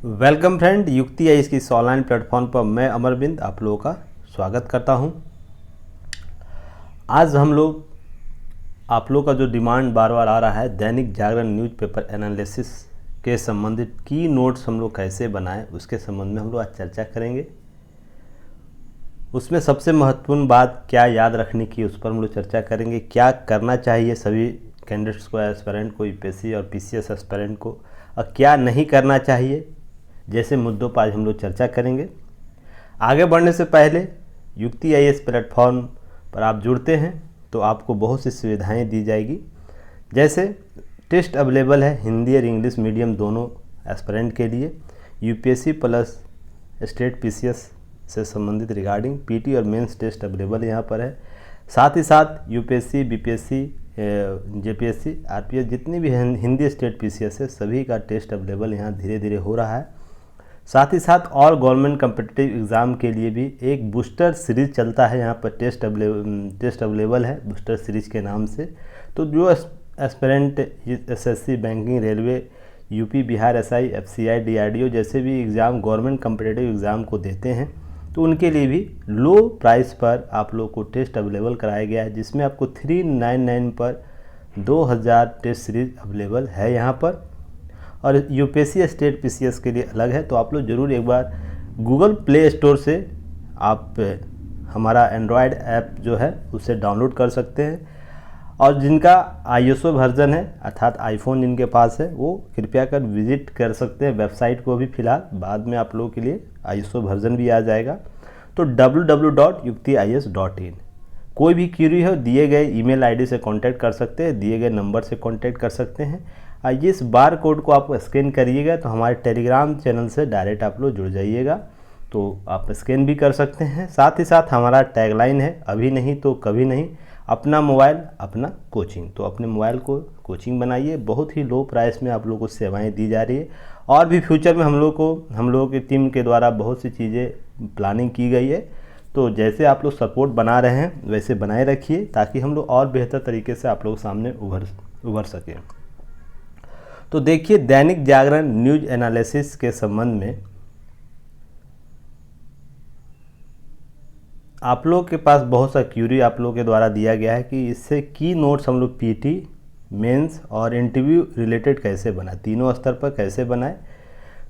Welcome friend, युक्ति आई इसकी इस ऑनलाइन प्लेटफॉर्म पर मैं अमरविंद आप लोगों का स्वागत करता हूं। आज हम लोग आप लोगों का जो डिमांड बार बार आ रहा है दैनिक जागरण न्यूज़पेपर एनालिसिस के संबंधित की नोट्स हम लोग कैसे बनाएं उसके संबंध में हम लोग आज चर्चा करेंगे। उसमें सबसे महत्वपूर्ण बात क्या याद रखने की उस पर हम लोग चर्चा करेंगे। क्या करना चाहिए सभी कैंडिडेट्स को, एस्पिरेंट को, यूपीएससी और पीसीएस एस्पिरेंट को, और क्या नहीं करना चाहिए, जैसे मुद्दों पर आज हम लोग चर्चा करेंगे। आगे बढ़ने से पहले युक्ति आईएएस प्लेटफॉर्म पर आप जुड़ते हैं तो आपको बहुत सी सुविधाएं दी जाएगी। जैसे टेस्ट अवेलेबल है हिंदी और इंग्लिश मीडियम दोनों एस्पिरेंट के लिए, यूपीएससी प्लस स्टेट पीसीएस से संबंधित रिगार्डिंग पीटी और मेंस टेस्ट अवेलेबल यहाँ पर है। साथ ही साथ यूपीएससी, बीपीएससी, जेपीएससी, आरपीएस जितनी भी हिंदी स्टेट पीसीएस है सभी का टेस्ट अवेलेबल यहाँ धीरे धीरे हो रहा है। साथ ही साथ और गवर्नमेंट कम्पिटिटिव एग्ज़ाम के लिए भी एक बूस्टर सीरीज़ चलता है यहाँ पर, टेस्ट अवेलेबल है बूस्टर सीरीज़ के नाम से। तो जो aspirant SSC, banking, railway, UP, Bihar, SI, FCI, DRDO जैसे भी एग्ज़ाम गवर्नमेंट कम्पिटिटिव एग्ज़ाम को देते हैं तो उनके लिए भी लो प्राइस पर आप लोग को टेस्ट अवेलेबल कराया गया है, जिसमें आपको 399 पर 2000 टेस्ट सीरीज अवेलेबल है यहाँ पर। और यूपीएससी स्टेट पीसीएस के लिए अलग है। तो आप लोग ज़रूर एक बार गूगल प्ले स्टोर से आप हमारा एंड्रॉयड ऐप जो है उसे डाउनलोड कर सकते हैं। और जिनका आईएसओ वर्जन है अर्थात आईफोन जिनके पास है वो कृपया कर विजिट कर सकते हैं वेबसाइट को। भी फिलहाल बाद में आप लोगों के लिए आईएसओ वर्जन भी आ जाएगा। तो www.yuktiis.in। कोई भी क्यूरी हो दिए गए ईमेल आईडी से कांटेक्ट कर सकते हैं, दिए गए नंबर से कांटेक्ट कर सकते हैं। इस बार कोड को आप स्कैन करिएगा तो हमारे टेलीग्राम चैनल से डायरेक्ट आप लोग जुड़ जाइएगा, तो आप स्कैन भी कर सकते हैं। साथ ही साथ हमारा टैगलाइन है अभी नहीं तो कभी नहीं, अपना मोबाइल अपना कोचिंग। तो अपने मोबाइल को कोचिंग बनाइए। बहुत ही लो प्राइस में आप लोगों को सेवाएं दी जा रही है। और भी फ्यूचर में हम लोगों की टीम के द्वारा बहुत सी चीज़ें प्लानिंग की गई है। तो जैसे आप लोग सपोर्ट बना रहे हैं वैसे बनाए रखिए ताकि हम लोग और बेहतर तरीके से आप लोग सामने उभर सकें। तो देखिए दैनिक जागरण न्यूज़ एनालिसिस के संबंध में आप लोग के पास बहुत सा क्यूरी आप लोग के द्वारा दिया गया है कि इससे की नोट्स हम लोग पीटी, मेंस और इंटरव्यू रिलेटेड कैसे बनाए, तीनों स्तर पर कैसे बनाए।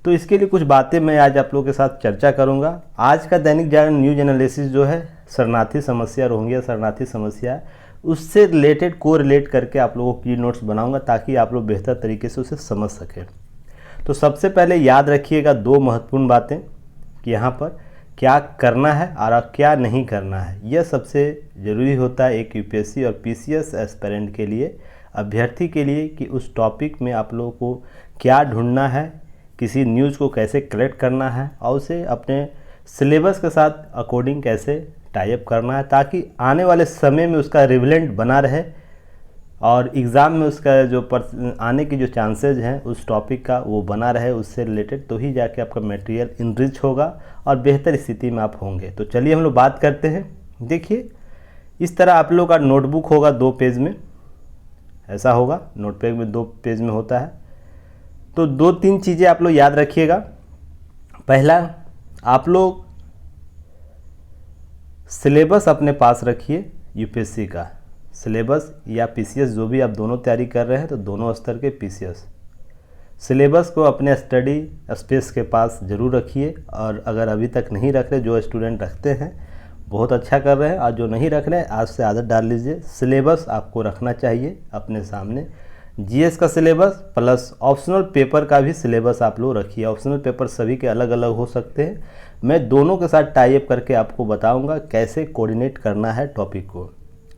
तो इसके लिए कुछ बातें मैं आज आप लोगों के साथ चर्चा करूंगा। आज का दैनिक जागरण न्यूज़ एनालिसिस जो है शरणार्थी समस्या, रोहिंग्या शरणार्थी समस्या, उससे रिलेटेड रिलेट करके आप लोगों को की नोट्स बनाऊंगा ताकि आप लोग बेहतर तरीके से उसे समझ सकें। तो सबसे पहले याद रखिएगा दो महत्वपूर्ण बातें कि यहाँ पर क्या करना है और क्या नहीं करना है। यह सबसे ज़रूरी होता है एक यूपीएससी और पीसीएस एस्पिरेंट के लिए, अभ्यर्थी के लिए, कि उस टॉपिक में आप लोगों को क्या ढूंढना है, किसी न्यूज़ को कैसे कलेक्ट करना है और उसे अपने सिलेबस के साथ अकॉर्डिंग कैसे टाइप करना है ताकि आने वाले समय में उसका रिलेवेंट बना रहे और एग्ज़ाम में उसका जो आने की जो चांसेज हैं उस टॉपिक का वो बना रहे, उससे रिलेटेड, तो ही जाके आपका मटेरियल इनरिच होगा और बेहतर स्थिति में आप होंगे। तो चलिए हम लोग बात करते हैं। देखिए इस तरह आप लोग का नोटबुक होगा 2 पेज में, ऐसा होगा नोटबुक में 2 पेज में होता है। तो 2-3 चीज़ें आप लोग याद रखिएगा। पहला, आप लोग सिलेबस अपने पास रखिए, यूपीएससी का सिलेबस या पीसीएस जो भी आप दोनों तैयारी कर रहे हैं तो दोनों स्तर के पीसीएस सिलेबस को अपने स्टडी स्पेस के पास ज़रूर रखिए। और अगर अभी तक नहीं रख रहे, जो स्टूडेंट रखते हैं बहुत अच्छा कर रहे हैं, और जो नहीं रख रहे हैं आज से आदत डाल लीजिए। सिलेबस आपको रखना चाहिए अपने सामने, जीएस का सिलेबस प्लस ऑप्शनल पेपर का भी सिलेबस आप लोग रखिए। ऑप्शनल पेपर सभी के अलग अलग हो सकते हैं, मैं दोनों के साथ टाई अप करके आपको बताऊंगा कैसे कोऑर्डिनेट करना है टॉपिक को।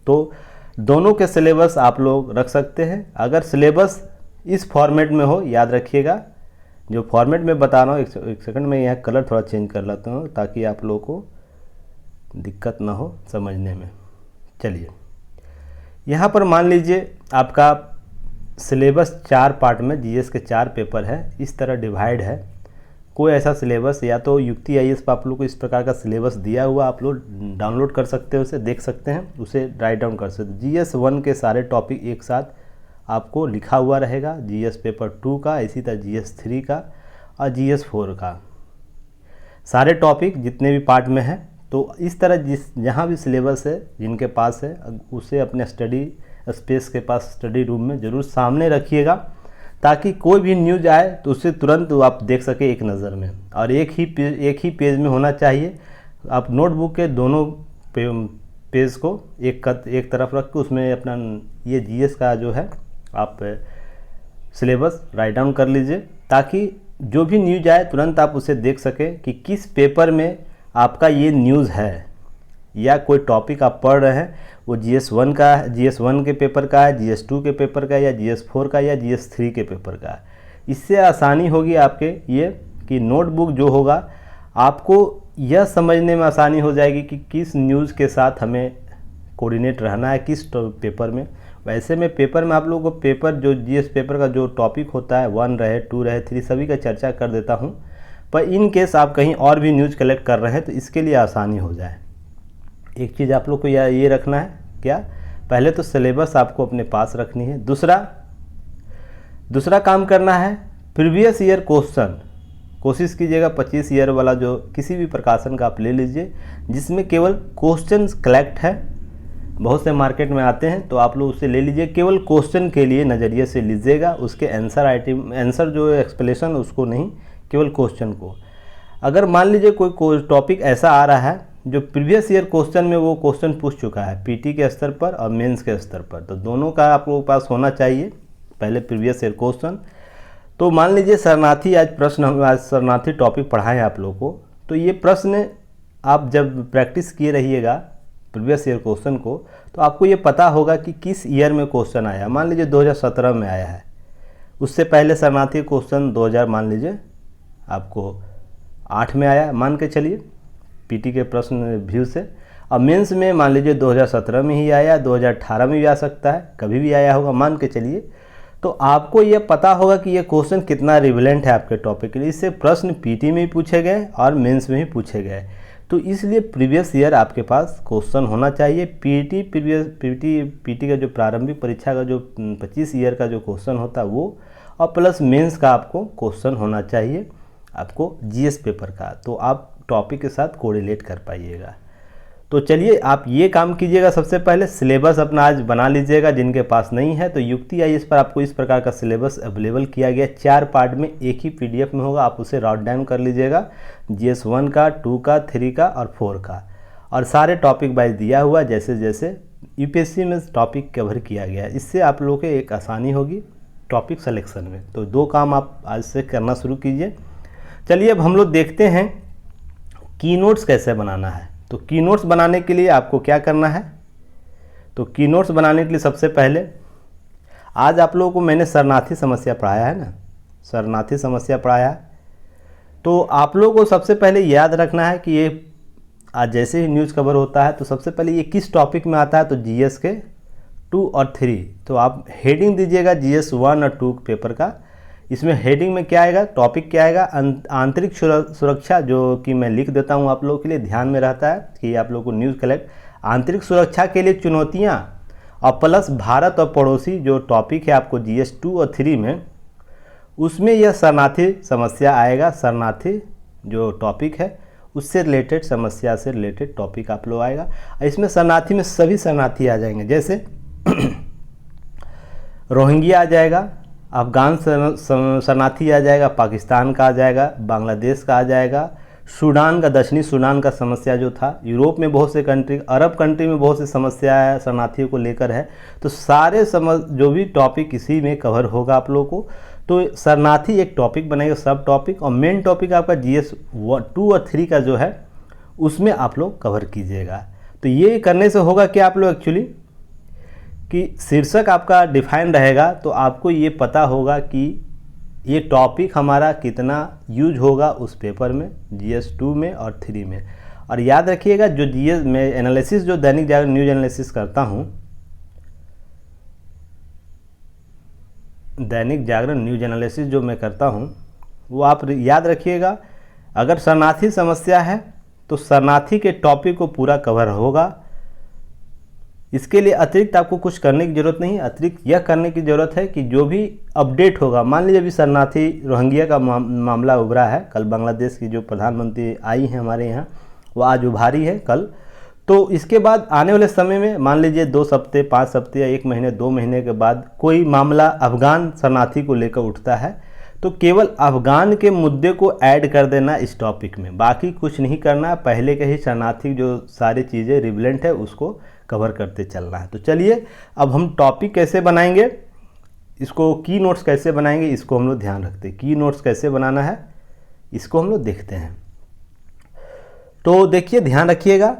तो दोनों के सिलेबस आप लोग रख सकते हैं। अगर सिलेबस इस फॉर्मेट में हो, याद रखिएगा जो फॉर्मेट में बता रहा हूँ, एक सेकंड में यहाँ कलर थोड़ा चेंज कर लेता हूँ ताकि आप लोगों को दिक्कत ना हो समझने में। चलिए यहाँ पर मान लीजिए आपका सिलेबस 4 पार्ट में, जीएस के 4 पेपर है, इस तरह डिवाइड है। कोई ऐसा सिलेबस या तो युक्ति आईएएस पर आप लोग को इस प्रकार का सिलेबस दिया हुआ, आप लोग डाउनलोड कर सकते हैं, उसे देख सकते हैं, उसे राइट डाउन कर सकते हैं। जीएस 1 के सारे टॉपिक एक साथ आपको लिखा हुआ रहेगा, जीएस पेपर 2 का, इसी तरह जीएस 3 का, और GS4 का, सारे टॉपिक जितने भी पार्ट में हैं। तो इस तरह जहाँ भी सिलेबस है जिनके पास है उसे अपने स्टडी स्पेस के पास स्टडी रूम में ज़रूर सामने रखिएगा, ताकि कोई भी न्यूज़ आए तो उससे तुरंत आप देख सके एक नज़र में, और एक ही पेज में होना चाहिए। आप नोटबुक के दोनों पेज को एक तरफ रख के उसमें अपना ये GS का जो है आप सिलेबस राइट डाउन कर लीजिए, ताकि जो भी न्यूज़ आए तुरंत आप उसे देख सकें कि किस पेपर में आपका ये न्यूज़ है, या कोई टॉपिक आप पढ़ रहे हैं वो GS1 का, GS1 के पेपर का है, GS2 के पेपर का, या GS4 का, या GS3 के पेपर का। इससे आसानी होगी आपके ये कि नोटबुक जो होगा आपको यह समझने में आसानी हो जाएगी कि किस न्यूज़ के साथ हमें कोऑर्डिनेट रहना है, किस पेपर में। वैसे में पेपर में आप लोगों को पेपर जो GS पेपर का जो टॉपिक होता है 1 रहे 2 रहे 3 सभी का चर्चा कर देता हूँ, पर इन केस आप कहीं और भी न्यूज़ कलेक्ट कर रहे हैं तो इसके लिए आसानी हो जाए। एक चीज़ आप लोग को ये रखना है, क्या, पहले तो सिलेबस आपको अपने पास रखनी है। दूसरा काम करना है प्रीवियस ईयर क्वेश्चन। कोशिश कीजिएगा 25 ईयर वाला जो किसी भी प्रकाशन का आप ले लीजिए, जिसमें केवल क्वेश्चन कलेक्ट है। बहुत से मार्केट में आते हैं तो आप लोग उसे ले लीजिए, केवल क्वेश्चन के लिए नज़रिए से लीजिएगा, उसके आंसर जो एक्सप्लेनेशन उसको नहीं, केवल क्वेश्चन को। अगर मान लीजिए कोई टॉपिक ऐसा आ रहा है जो प्रीवियस ईयर क्वेश्चन में वो क्वेश्चन पूछ चुका है PT के स्तर पर और मेंस के स्तर पर, तो दोनों का आप लोगों के पास होना चाहिए। पहले प्रीवियस ईयर क्वेश्चन, तो मान लीजिए शरणार्थी आज प्रश्न, हम आज शरणार्थी टॉपिक पढ़ाएं आप लोगों को, तो ये प्रश्न आप जब प्रैक्टिस किए रहिएगा प्रीवियस ईयर क्वेश्चन को, तो आपको ये पता होगा कि किस ईयर में क्वेश्चन आया। मान लीजिए 2017 में आया है, उससे पहले शरणार्थी क्वेश्चन 2000 मान लीजिए आपको 8 में आया, मान के चलिए PT के प्रश्न व्यू से। अब मेंस में मान लीजिए 2017 में ही आया, 2018 में भी आ सकता है, कभी भी आया होगा मान के चलिए। तो आपको ये पता होगा कि ये क्वेश्चन कितना रिलेवेंट है आपके टॉपिक के लिए। इससे प्रश्न PT में भी पूछे गए और मेंस में भी पूछे गए, तो इसलिए प्रीवियस ईयर आपके पास क्वेश्चन होना चाहिए। PT का जो प्रारंभिक परीक्षा का जो 25 ईयर का जो क्वेश्चन होता है वो, और प्लस मेंस का आपको क्वेश्चन होना चाहिए आपको GS पेपर का, तो आप टॉपिक के साथ कोरिलेट कर पाइएगा। तो चलिए आप ये काम कीजिएगा, सबसे पहले सिलेबस अपना आज बना लीजिएगा। जिनके पास नहीं है तो युक्ति IAS पर आपको इस प्रकार का सिलेबस अवेलेबल किया गया, 4 पार्ट में एक ही PDF में होगा, आप उसे राउट डाउन कर लीजिएगा। GS1 का, 2 का, 3 का और 4 का, और सारे टॉपिक वाइज दिया हुआ जैसे जैसे UPSC में टॉपिक कवर किया गया है। इससे आप लोगों को एक आसानी होगी टॉपिक सिलेक्शन में। तो 2 काम आप आज से करना शुरू कीजिए। चलिए अब हम लोग देखते हैं की नोट्स कैसे बनाना है। तो की नोट्स बनाने के लिए आपको क्या करना है, तो की नोट्स बनाने के लिए सबसे पहले आज आप लोगों को मैंने शरणार्थी समस्या पढ़ाया है ना, शरणार्थी समस्या पढ़ाया, तो आप लोगों को सबसे पहले याद रखना है कि ये आज जैसे ही न्यूज़ कवर होता है तो सबसे पहले ये किस टॉपिक में आता है, तो GS के 2 और 3। तो आप हेडिंग दीजिएगा GS1 और 2 पेपर का। इसमें हेडिंग में क्या आएगा, टॉपिक क्या आएगा, आंतरिक सुरक्षा, जो कि मैं लिख देता हूं आप लोगों के लिए, ध्यान में रहता है कि आप लोगों को न्यूज़ कलेक्ट, आंतरिक सुरक्षा के लिए चुनौतियां, और प्लस भारत और पड़ोसी जो टॉपिक है आपको GS2 और 3 में, उसमें यह शरणार्थी समस्या आएगा। शरणार्थी जो टॉपिक है उससे रिलेटेड, समस्या से रिलेटेड टॉपिक आप लोग आएगा। इसमें शरणार्थी में सभी शरणार्थी आ जाएंगे, जैसे रोहिंग्या आ जाएगा, अफगान शरणार्थी आ जाएगा, पाकिस्तान का आ जाएगा, बांग्लादेश का आ जाएगा, सूडान का, दक्षिणी सूडान का समस्या जो था, यूरोप में बहुत से कंट्री, अरब कंट्री में बहुत सी समस्या है शरणार्थियों को लेकर है। तो सारे जो भी टॉपिक इसी में कवर होगा आप लोगों को। तो शरणार्थी एक टॉपिक बनेगा, सब टॉपिक, और मेन टॉपिक आपका GS2 और 3 का जो है उसमें आप लोग कवर कीजिएगा। तो ये करने से होगा कि आप लोग एक्चुअली कि शीर्षक आपका डिफाइन रहेगा, तो आपको ये पता होगा कि ये टॉपिक हमारा कितना यूज होगा उस पेपर में, GS2 में और 3 में। और याद रखिएगा जो GS में एनालिसिस, जो दैनिक जागरण न्यूज एनालिसिस करता हूँ, दैनिक जागरण न्यूज एनालिसिस जो मैं करता हूँ, वो आप याद रखिएगा, अगर शरणार्थी समस्या है तो शरणार्थी के टॉपिक को पूरा कवर होगा। इसके लिए अतिरिक्त आपको कुछ करने की ज़रूरत नहीं, अतिरिक्त यह करने की ज़रूरत है कि जो भी अपडेट होगा, मान लीजिए अभी शरणार्थी रोहिंग्या का मामला उभरा है, कल बांग्लादेश की जो प्रधानमंत्री आई हैं हमारे यहाँ, वो आज उभारी है कल, तो इसके बाद आने वाले समय में मान लीजिए 2 हफ्ते 5 हफ्ते या 1 महीने 2 महीने के बाद कोई मामला अफगान शरणार्थी को लेकर उठता है, तो केवल अफगान के मुद्दे को ऐड कर देना इस टॉपिक में, बाकी कुछ नहीं करना, पहले के ही शरणार्थी जो सारी चीज़ें रिलेवेंट है उसको कवर करते चलना है। तो चलिए अब हम टॉपिक कैसे बनाएंगे, इसको की नोट्स कैसे बनाएंगे, इसको हम लोग ध्यान रखते हैं। की नोट्स कैसे बनाना है इसको हम लोग देखते हैं। तो देखिए ध्यान रखिएगा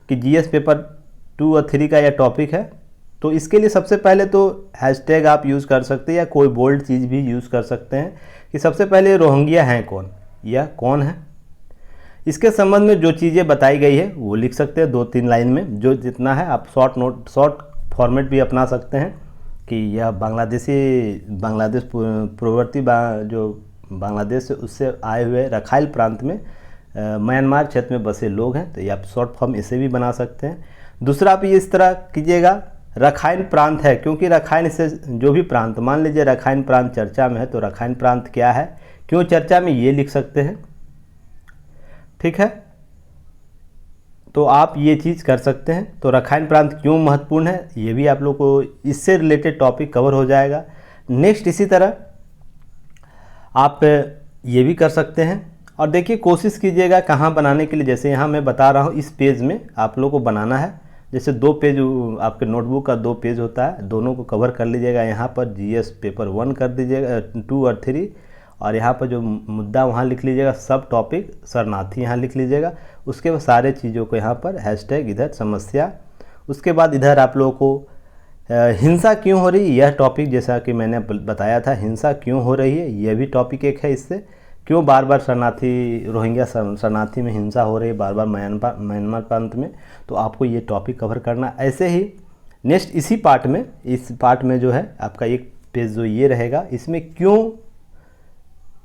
कि जीएस पेपर 2 और 3 का यह टॉपिक है। तो इसके लिए सबसे पहले तो हैशटैग आप यूज़ कर सकते हैं या कोई बोल्ड चीज़ भी यूज़ कर सकते हैं कि सबसे पहले रोहिंग्या हैं कौन या कौन है, इसके संबंध में जो चीज़ें बताई गई है वो लिख सकते हैं 2-3 लाइन में, जो जितना है आप शॉर्ट फॉर्मेट भी अपना सकते हैं कि यह बांग्लादेश पूर्ववर्ती जो बांग्लादेश से उससे आए हुए रखाइल प्रांत में म्यांमार क्षेत्र में बसे लोग हैं, तो ये आप शॉर्ट फॉर्म इसे भी बना सकते हैं। दूसरा आप ये इस तरह कीजिएगा, रखाइन प्रांत है, क्योंकि रखाइन से जो भी प्रांत, मान लीजिए रखाइन प्रांत चर्चा में है, तो रखाइन प्रांत क्या है, क्यों चर्चा में, ये लिख सकते हैं। ठीक है, तो आप ये चीज़ कर सकते हैं। तो रखाइन प्रांत क्यों महत्वपूर्ण है, ये भी आप लोग को इससे रिलेटेड टॉपिक कवर हो जाएगा। नेक्स्ट इसी तरह आप ये भी कर सकते हैं। और देखिए कोशिश कीजिएगा कहाँ बनाने के लिए, जैसे यहाँ मैं बता रहा हूँ इस पेज में आप लोग को बनाना है। जैसे 2 पेज आपके नोटबुक का 2 पेज होता है, दोनों को कवर कर लीजिएगा। यहाँ पर जीएस पेपर 1 कर दीजिएगा, 2 और 3, और यहाँ पर जो मुद्दा वहाँ लिख लीजिएगा, सब टॉपिक शरणार्थी यहाँ लिख लीजिएगा। उसके बाद सारे चीज़ों को यहाँ पर हैशटैग, इधर समस्या, उसके बाद इधर आप लोगों को हिंसा क्यों हो रही है, यह टॉपिक जैसा कि मैंने बताया था, हिंसा क्यों हो रही है, यह भी टॉपिक एक है। इससे क्यों बार बार शरणार्थी रोहिंग्या शरणार्थी में हिंसा हो रही है, बार बार म्यांमार प्रांत में, तो आपको ये टॉपिक कवर करना। ऐसे ही नेक्स्ट इस पार्ट में जो है आपका एक पेज जो ये रहेगा, इसमें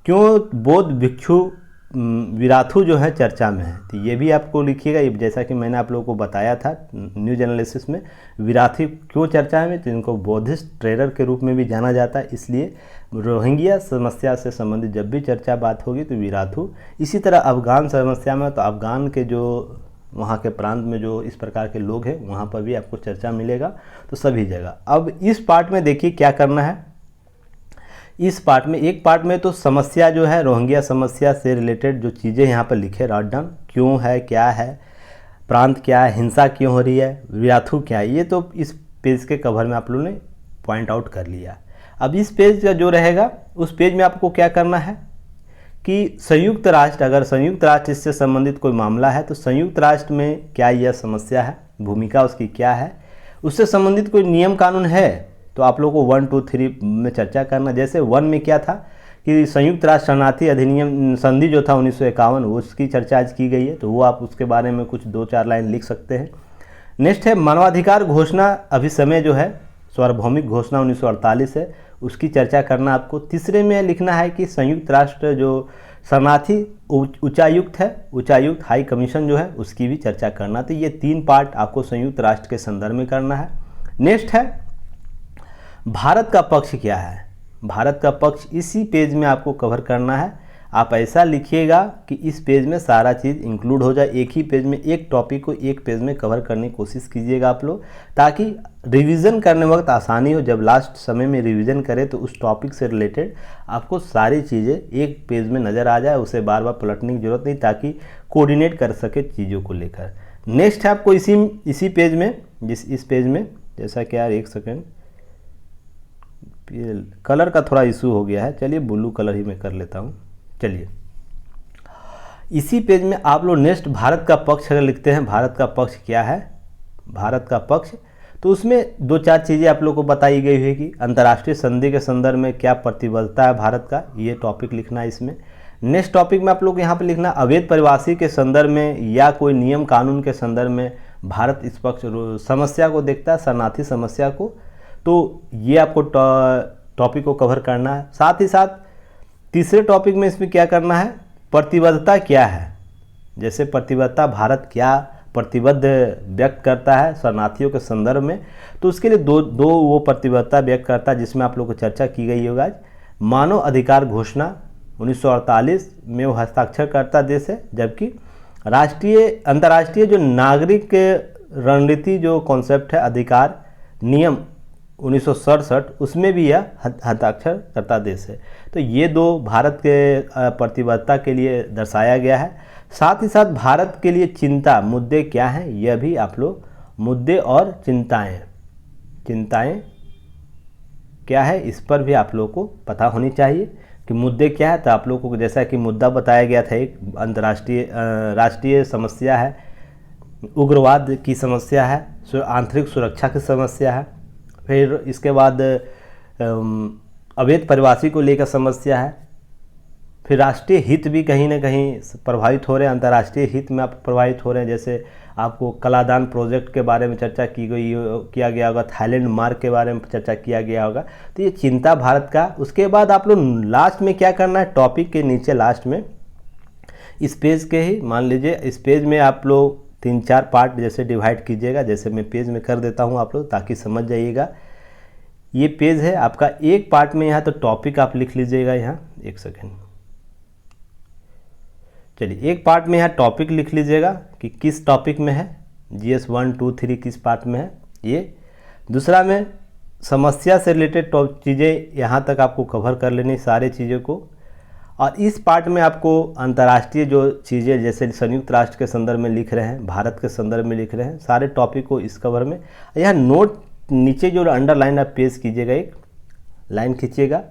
क्यों बौद्ध भिक्षु विराथू जो है चर्चा में है, तो ये भी आपको लिखिएगा। जैसा कि मैंने आप लोगों को बताया था न्यूज एनालिसिस में, विराथी क्यों चर्चा में, तो इनको बौद्धिस्ट ट्रेडर के रूप में भी जाना जाता है, इसलिए रोहिंग्या समस्या से संबंधित जब भी चर्चा बात होगी तो विराथू। इसी तरह अफगान समस्या में, तो अफगान के जो वहाँ के प्रांत में जो इस प्रकार के लोग हैं वहाँ पर भी आपको चर्चा मिलेगा, तो सभी जगह। अब इस पार्ट में देखिए क्या करना है, इस पार्ट में एक पार्ट में तो समस्या जो है रोहिंग्या समस्या से रिलेटेड जो चीज़ें यहाँ पर लिखे राइट डाउन, क्यों है, क्या है, प्रांत क्या है, हिंसा क्यों हो रही है, विराथू क्या है, ये तो इस पेज के कवर में आप लोगों ने पॉइंट आउट कर लिया। अब इस पेज का जो रहेगा उस पेज में आपको क्या करना है कि संयुक्त राष्ट्र, अगर संयुक्त राष्ट्र इससे संबंधित कोई मामला है तो संयुक्त राष्ट्र में क्या यह समस्या है, भूमिका उसकी क्या है, उससे संबंधित कोई नियम कानून है तो आप लोगों को 1, 2, 3 में चर्चा करना। जैसे 1 में क्या था कि संयुक्त राष्ट्र शरणार्थी अधिनियम संधि जो था 1951, उसकी चर्चा आज की गई है, तो वो आप उसके बारे में कुछ 2-4 लाइन लिख सकते हैं। नेक्स्ट है मानवाधिकार घोषणा, अभी समय जो है सार्वभौमिक घोषणा 1948 है, उसकी चर्चा करना आपको। तीसरे में लिखना है कि संयुक्त राष्ट्र जो शरणार्थी उच्चायुक्त है, उच्चायुक्त हाई कमीशन जो है, उसकी भी चर्चा करना। तो ये 3 पार्ट आपको संयुक्त राष्ट्र के संदर्भ में करना है। नेक्स्ट है भारत का पक्ष क्या है, भारत का पक्ष इसी पेज में आपको कवर करना है। आप ऐसा लिखिएगा कि इस पेज में सारा चीज़ इंक्लूड हो जाए, एक ही पेज में एक टॉपिक को एक पेज में कवर करने की कोशिश कीजिएगा आप लोग, ताकि रिवीजन करने वक्त आसानी हो। जब लास्ट समय में रिवीजन करें तो उस टॉपिक से रिलेटेड आपको सारी चीज़ें एक पेज में नज़र आ जाए, उसे बार बार पलटने की जरूरत नहीं, ताकि कोऑर्डिनेट कर सके चीज़ों को लेकर। नेक्स्ट है आपको इसी पेज में, इस पेज में जैसा कि यार एक सेकेंड, कलर का थोड़ा इशू हो गया है, चलिए ब्लू कलर ही मैं कर लेता हूँ। चलिए इसी पेज में आप लोग नेक्स्ट भारत का पक्ष अगर लिखते हैं, भारत का पक्ष क्या है, भारत का पक्ष, तो उसमें 2-4 चीज़ें आप लोग को बताई गई है कि अंतर्राष्ट्रीय संधि के संदर्भ में क्या प्रतिबद्धता है भारत का, ये टॉपिक लिखना है इसमें। नेक्स्ट टॉपिक में आप लोग यहाँ पे लिखना अवैध प्रवासी के संदर्भ में या कोई नियम कानून के संदर्भ में भारत इस पक्ष समस्या को देखता है, शरणार्थी समस्या को, तो ये आपको टॉपिक को कवर करना है। साथ ही साथ तीसरे टॉपिक में इसमें क्या करना है, प्रतिबद्धता क्या है, जैसे प्रतिबद्धता भारत क्या प्रतिबद्ध व्यक्त करता है शरणार्थियों के संदर्भ में। तो उसके लिए दो वो प्रतिबद्धता व्यक्त करता है जिसमें आप लोग को चर्चा की गई होगा। मानव अधिकार घोषणा 1948 में वो हस्ताक्षर करता देश है, जबकि अंतर्राष्ट्रीय जो नागरिक रणनीति जो कॉन्सेप्ट है अधिकार नियम 1967 उसमें भी यह हस्ताक्षर करता देश है। तो ये दो भारत के प्रतिबद्धता के लिए दर्शाया गया है। साथ ही साथ भारत के लिए चिंता मुद्दे क्या हैं यह भी आप लोग मुद्दे और चिंताएं क्या है इस पर भी आप लोगों को पता होनी चाहिए कि मुद्दे क्या है। तो आप लोगों को जैसा कि मुद्दा बताया गया था, एक राष्ट्रीय समस्या है, उग्रवाद की समस्या है, आंतरिक सुरक्षा की समस्या है, फिर इसके बाद अवैध प्रवासी को लेकर समस्या है, फिर राष्ट्रीय हित भी कहीं ना कहीं प्रभावित हो रहे हैं, अंतर्राष्ट्रीय हित में आप प्रभावित हो रहे हैं। जैसे आपको कलादान प्रोजेक्ट के बारे में चर्चा किया गया होगा, थाईलैंड मार्ग के बारे में चर्चा किया गया होगा। तो ये चिंता भारत का। उसके बाद आप लोग लास्ट में क्या करना है, टॉपिक के नीचे लास्ट में इस पेज के ही मान लीजिए इस पेज में आप लोग 3-4 पार्ट जैसे डिवाइड कीजिएगा। जैसे मैं पेज में कर देता हूँ आप लोग ताकि समझ जाइएगा। ये पेज है आपका, एक पार्ट में यहाँ तो टॉपिक आप लिख लीजिएगा यहाँ, एक सेकेंड, चलिए एक पार्ट में यहाँ टॉपिक लिख लीजिएगा कि किस टॉपिक में है, GS 1, 2, 3 किस पार्ट में है ये। दूसरा में समस्या से रिलेटेड चीज़ें यहाँ तक आपको कवर कर लेनी सारी चीज़ों को। और इस पार्ट में आपको अंतर्राष्ट्रीय जो चीज़ें जैसे संयुक्त राष्ट्र के संदर्भ में लिख रहे हैं, भारत के संदर्भ में लिख रहे हैं, सारे टॉपिक को इस कवर में। यहाँ नोट नीचे जो अंडरलाइन आप पेस्ट कीजिएगा, एक लाइन खींचिएगा,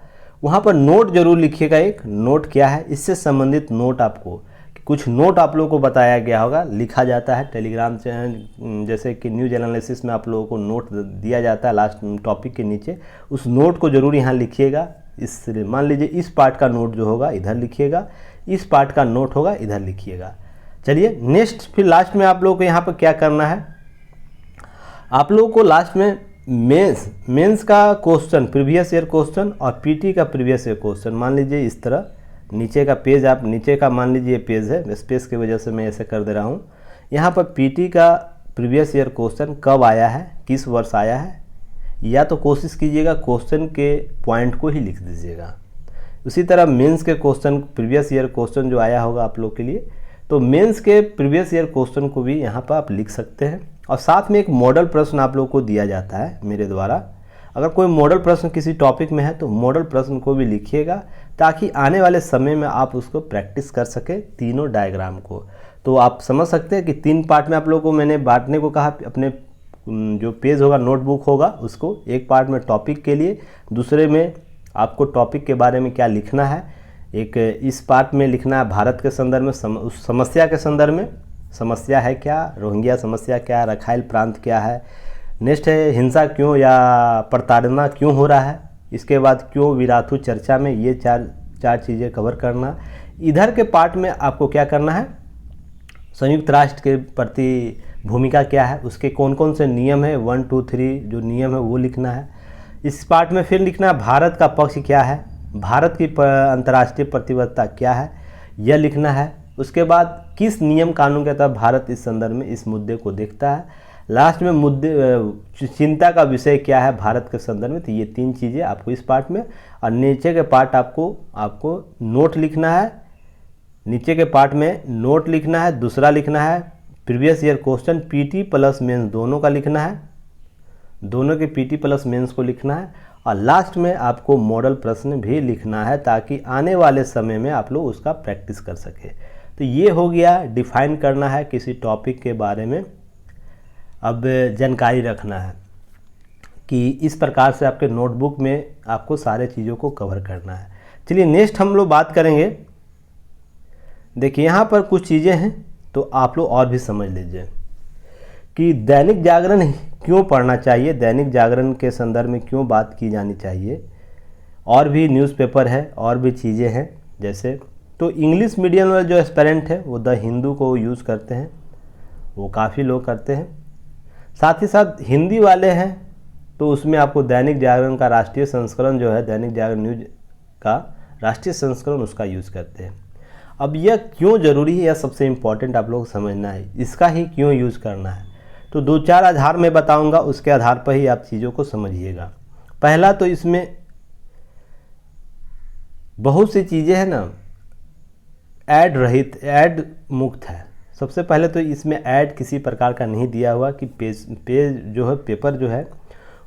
वहाँ पर नोट जरूर लिखिएगा। एक नोट क्या है, इससे संबंधित नोट आपको कुछ नोट आप लोगों को बताया गया होगा, लिखा जाता है टेलीग्राम चैनल जैसे कि न्यूज एनालिसिस में आप लोगों को नोट दिया जाता है लास्ट टॉपिक के नीचे, उस नोट को जरूर यहाँ लिखिएगा। इसलिए मान लीजिए इस पार्ट का नोट जो होगा इधर लिखिएगा, इस पार्ट का नोट होगा इधर लिखिएगा। चलिए नेक्स्ट फिर लास्ट में आप लोगों को यहाँ पर क्या करना है, आप लोगों को लास्ट में मेंस का क्वेश्चन, प्रीवियस ईयर क्वेश्चन और पीटी का प्रीवियस ईयर क्वेश्चन, मान लीजिए इस तरह नीचे का पेज, आप नीचे का मान लीजिए पेज है, स्पेस की वजह से मैं ऐसे कर दे रहा हूँ। यहाँ पर पीटी का प्रीवियस ईयर क्वेश्चन कब आया है, किस वर्ष आया है, या तो कोशिश कीजिएगा क्वेश्चन के पॉइंट को ही लिख दीजिएगा। उसी तरह मेंस के क्वेश्चन, प्रीवियस ईयर क्वेश्चन जो आया होगा आप लोग के लिए, तो मेंस के प्रीवियस ईयर क्वेश्चन को भी यहाँ पर आप लिख सकते हैं। और साथ में एक मॉडल प्रश्न आप लोग को दिया जाता है मेरे द्वारा, अगर कोई मॉडल प्रश्न किसी टॉपिक में है तो मॉडल प्रश्न को भी लिखिएगा ताकि आने वाले समय में आप उसको प्रैक्टिस कर सके तीनों डायग्राम को। तो आप समझ सकते हैं कि 3 पार्ट में आप लोगों को मैंने बांटने को कहा। अपने जो पेज होगा, नोटबुक होगा, उसको एक पार्ट में टॉपिक के लिए, दूसरे में आपको टॉपिक के बारे में क्या लिखना है, एक इस पार्ट में लिखना है भारत के संदर्भ में, उस समस्या के संदर्भ में, समस्या है क्या, रोहिंग्या समस्या क्या है, रखाइल प्रांत क्या है, नेक्स्ट है हिंसा क्यों या प्रताड़ना क्यों हो रहा है, इसके बाद क्यों विराथू चर्चा में, ये चार चीज़ें कवर करना। इधर के पार्ट में आपको क्या करना है, संयुक्त राष्ट्र के प्रति भूमिका क्या है, उसके कौन कौन से नियम है, 1, 2, 3 जो नियम है वो लिखना है। इस पार्ट में फिर लिखना है भारत का पक्ष क्या है, भारत की अंतर्राष्ट्रीय प्रतिबद्धता क्या है, यह लिखना है। उसके बाद किस नियम कानून के तहत भारत इस संदर्भ में इस मुद्दे को देखता है। लास्ट में मुद्दे चिंता का विषय क्या है भारत के संदर्भ में। तो ये 3 चीज़ें आपको इस पार्ट में, और नीचे के पार्ट आपको नोट लिखना है, नीचे के पार्ट में नोट लिखना है। दूसरा लिखना है previous year question PT plus mains दोनों का लिखना है, दोनों के पीटी प्लस मेंस को लिखना है। और लास्ट में आपको मॉडल प्रश्न भी लिखना है ताकि आने वाले समय में आप लोग उसका प्रैक्टिस कर सके। तो ये हो गया, डिफाइन करना है किसी टॉपिक के बारे में। अब जानकारी रखना है कि इस प्रकार से आपके नोटबुक में आपको सारे चीज़ों को कवर करना है। चलिए नेक्स्ट हम लोग बात करेंगे। देखिए यहाँ पर कुछ चीज़ें हैं तो आप लोग और भी समझ लीजिए कि दैनिक जागरण क्यों पढ़ना चाहिए, दैनिक जागरण के संदर्भ में क्यों बात की जानी चाहिए। और भी न्यूज़पेपर है, और भी चीज़ें हैं जैसे, तो इंग्लिश मीडियम वाले जो एस्पिरेंट है वो द हिंदू को यूज़ करते हैं, वो काफ़ी लोग करते हैं। साथ ही साथ हिंदी वाले हैं तो उसमें आपको दैनिक जागरण का राष्ट्रीय संस्करण जो है, दैनिक जागरण न्यूज का राष्ट्रीय संस्करण उसका यूज़ करते हैं। अब यह क्यों ज़रूरी है, यह सबसे इम्पॉर्टेंट आप लोग को समझना है, इसका ही क्यों यूज़ करना है। तो 2-4 आधार मैं बताऊंगा, उसके आधार पर ही आप चीज़ों को समझिएगा। पहला तो इसमें बहुत सी चीज़ें हैं ना ऐड रहित, ऐड मुक्त है। सबसे पहले तो इसमें ऐड किसी प्रकार का नहीं दिया हुआ कि पेज जो है, पेपर जो है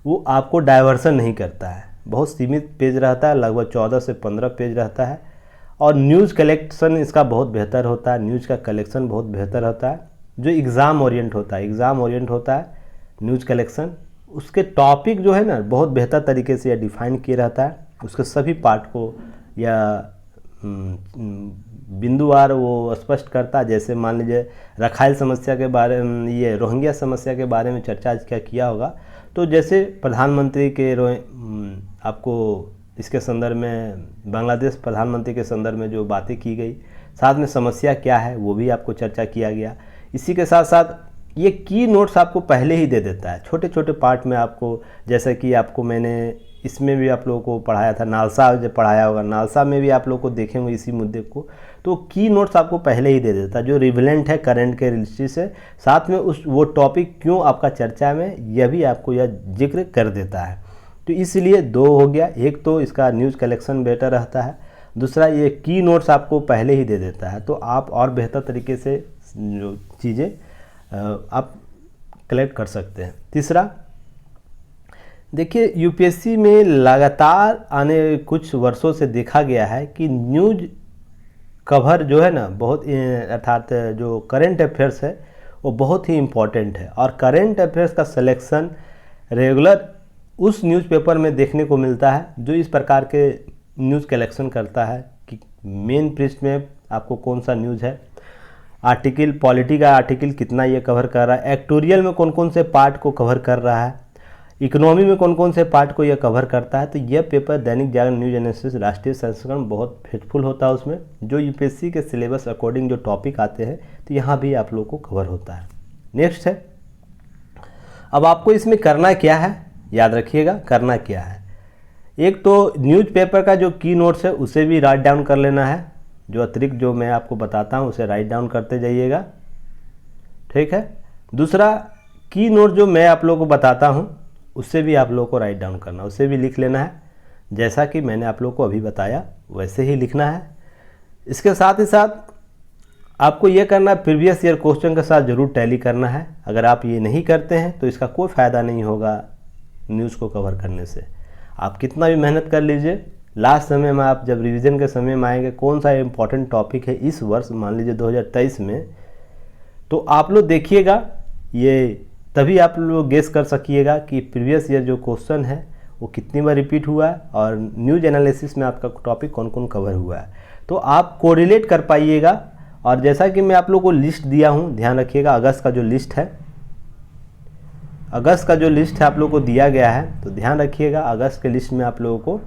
वो आपको डाइवर्सन नहीं करता है। बहुत सीमित पेज रहता है, लगभग 14 से 15 पेज रहता है। और न्यूज़ कलेक्शन इसका बहुत बेहतर होता है, न्यूज़ का कलेक्शन बहुत बेहतर होता है, जो एग्ज़ाम ओरिएंट होता है न्यूज़ कलेक्शन। उसके टॉपिक जो है ना बहुत बेहतर तरीके से डिफाइन किया रहता है, उसके सभी पार्ट को या बिंदुवार वो स्पष्ट करता है। जैसे मान लीजिए रखाइल समस्या के बारे में, ये रोहिंग्या समस्या के बारे में चर्चा क्या किया होगा, तो जैसे प्रधानमंत्री के आपको इसके संदर्भ में बांग्लादेश प्रधानमंत्री के संदर्भ में जो बातें की गई, साथ में समस्या क्या है वो भी आपको चर्चा किया गया। इसी के साथ साथ ये की नोट्स आपको पहले ही दे देता है, छोटे छोटे पार्ट में आपको, जैसा कि आपको मैंने इसमें भी आप लोगों को पढ़ाया था, नालसा जब पढ़ाया होगा, नालसा में भी आप लोगों को देखेंगे इसी मुद्दे को। तो की नोट्स आपको पहले ही दे देता है जो रिलेवेंट है करंट के रिलेटेड से, साथ में उस वो टॉपिक क्यों आपका चर्चा में, यह भी आपको यह जिक्र कर देता है। तो इसलिए 2 हो गया, एक तो इसका न्यूज़ कलेक्शन बेटर रहता है, दूसरा ये की नोट्स आपको पहले ही दे देता है, तो आप और बेहतर तरीके से जो चीज़ें आप कलेक्ट कर सकते हैं। तीसरा देखिए, यूपीएससी में लगातार आने कुछ वर्षों से देखा गया है कि न्यूज़ कवर जो है ना बहुत, अर्थात जो करंट अफेयर्स है वो बहुत ही इम्पॉर्टेंट है। और करंट अफेयर्स का सिलेक्शन रेगुलर उस न्यूज़पेपर में देखने को मिलता है जो इस प्रकार के न्यूज़ कलेक्शन करता है कि मेन पृष्ठ में आपको कौन सा न्यूज़ है, आर्टिकल, पॉलिटी का आर्टिकल कितना ये कवर कर रहा है, एक्टोरियल में कौन कौन से पार्ट को कवर कर रहा है, इकोनॉमी में कौन कौन से पार्ट को यह कवर करता है। तो यह paper Dainik Jagran news analysis राष्ट्रीय संस्करण बहुत फेथफुल होता है, उसमें जो यूपीएससी के सिलेबस अकॉर्डिंग जो टॉपिक आते हैं तो यहाँ भी आप लोग को कवर होता है। नेक्स्ट है, अब आपको इसमें करना क्या है, याद रखिएगा करना क्या है। एक तो न्यूज़पेपर का जो की नोट्स है उसे भी राइट डाउन कर लेना है, जो अतिरिक्त जो मैं आपको बताता हूँ उसे राइट डाउन करते जाइएगा, ठीक है। दूसरा, की नोट जो मैं आप लोगों को बताता हूँ उससे भी आप लोगों को राइट डाउन करना, उसे भी लिख लेना है, जैसा कि मैंने आप लोगों को अभी बताया वैसे ही लिखना है। इसके साथ ही साथ आपको ये करना है, प्रीवियस ईयर क्वेश्चन के साथ ज़रूर टैली करना है। अगर आप ये नहीं करते हैं तो इसका कोई फ़ायदा नहीं होगा न्यूज़ को कवर करने से। आप कितना भी मेहनत कर लीजिए, लास्ट समय में आप जब रिवीजन के समय में आएंगे कौन सा इम्पोर्टेंट टॉपिक है इस वर्ष, मान लीजिए 2023 में, तो आप लोग देखिएगा, ये तभी आप लोग गेस कर सकिएगा कि प्रीवियस ईयर जो क्वेश्चन है वो कितनी बार रिपीट हुआ है और न्यूज़ एनालिसिस में आपका टॉपिक कौन कौन कवर हुआ है, तो आप कोरिलेट कर पाइएगा। और जैसा कि मैं आप लोगों को लिस्ट दिया हूँ, ध्यान रखिएगा, अगस्त का जो लिस्ट है, अगस्त का जो लिस्ट है आप लोगों को दिया गया है, तो ध्यान रखिएगा अगस्त के लिस्ट में आप लोगों को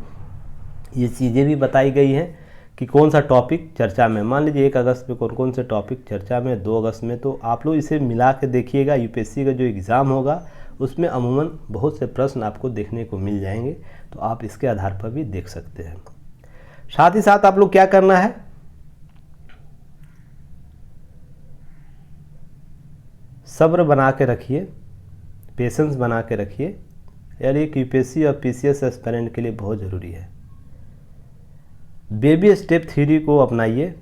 ये चीज़ें भी बताई गई हैं कि कौन सा टॉपिक चर्चा में, मान लीजिए 1 अगस्त में कौन कौन से टॉपिक चर्चा में, 2 अगस्त में, तो आप लोग इसे मिला के देखिएगा। यूपीएससी का जो एग्ज़ाम होगा उसमें अमूमन बहुत से प्रश्न आपको देखने को मिल जाएंगे, तो आप इसके आधार पर भी देख सकते हैं। साथ ही साथ आप लोग क्या करना है, सब्र बना के रखिए, पेशेंस बना के रखिए यार, एक यूपीएससी और पीसीएस एस्पिरेंट के लिए बहुत ज़रूरी है। बेबी स्टेप थ्योरी को अपनाइए,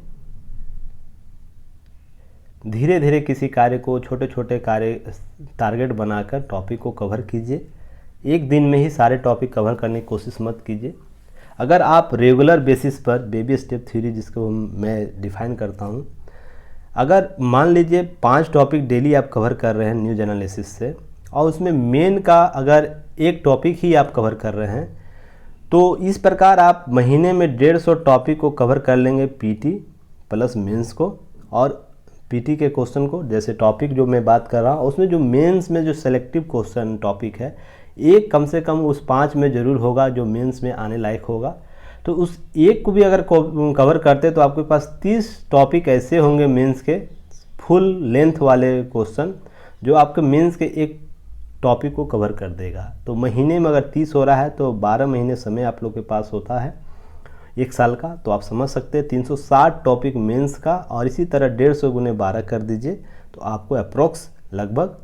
धीरे धीरे किसी कार्य को छोटे छोटे कार्य टारगेट बनाकर टॉपिक को कवर कीजिए। एक दिन में ही सारे टॉपिक कवर करने की कोशिश मत कीजिए। अगर आप रेगुलर बेसिस पर बेबी स्टेप थ्योरी, जिसको मैं डिफाइन करता हूँ, अगर मान लीजिए 5 टॉपिक डेली आप कवर कर रहे हैं न्यूज़ एनालिसिस से, और उसमें मेन का अगर एक टॉपिक ही आप कवर कर रहे हैं, तो इस प्रकार आप महीने में 150 टॉपिक को कवर कर लेंगे, पीटी प्लस मेंस को। और पीटी के क्वेश्चन को, जैसे टॉपिक जो मैं बात कर रहा हूँ उसमें जो मेंस में जो सेलेक्टिव क्वेश्चन टॉपिक है, एक कम से कम उस 5 में ज़रूर होगा जो मेंस में आने लायक होगा। तो उस एक को भी अगर कवर करते तो आपके पास 30 टॉपिक ऐसे होंगे मेंस के, फुल लेंथ वाले क्वेश्चन, जो आपके मेंस के एक टॉपिक को कवर कर देगा। तो महीने में अगर 30 हो रहा है तो 12 महीने समय आप लोग के पास होता है। 1 साल का, तो आप समझ सकते हैं 360 टॉपिक मेंस का, और इसी तरह 150 गुने 12 कर दीजिए तो आपको अप्रोक्स लगभग